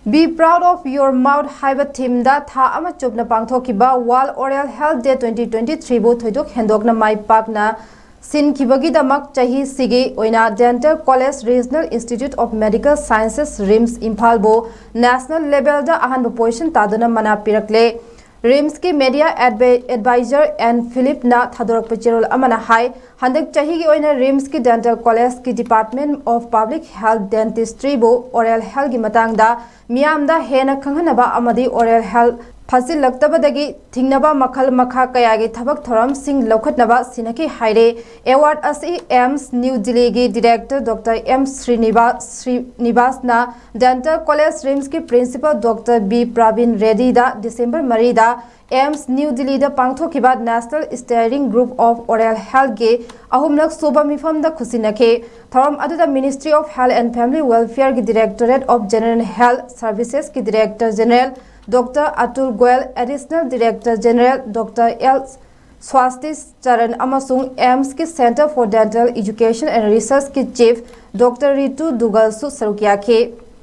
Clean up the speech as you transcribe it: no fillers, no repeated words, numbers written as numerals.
Be proud of your mouth haiba theme da tha ama chupna pangthokiba World Oral Health Day 2023 bu thoidok hendokna mai pakna sin kibagi damak chahi sigi oina Dental College Regional Institute of Medical Sciences RIMS Imphal bo national level da ahan position taduna mana pirakle RIMS की media adviser and Philip ना थादोरक पेचेरोल अमना high हंदक चाही की ओइना RIMS की dental college की department of public health dentistry बो oral health की मतंग दा मियाम दा हेना खंगनबा अमदी ओरल हेल्थ फासिल लगतबदगी थिंगनबा मखल मखा कयागी थबक थरम सिंह लौखतनबा सिनकी हाइरे अवार्ड असि एम्स न्यू दिल्ली की डायरेक्टर डॉक्टर एम श्रीनिवास ना डेंटल कॉलेज RIMS की principal doctor B Praveen Reddy दा दिसंबर मरीदा एम्स न्यू दिल्ली दा पांगथोखिबा national steering group of oral health के अहुमलक सोबा मिफम दा खुसिनखे थरम अदुदा ministry of health and family welfare की directorate of general health services की director general doctor Atul Goyal additional director general doctor L स्वास्तिस चरण अमसुंग एम्स की centre for dental education and research की चीफ डॉक्टर रितु दुगल सु सरुकिया के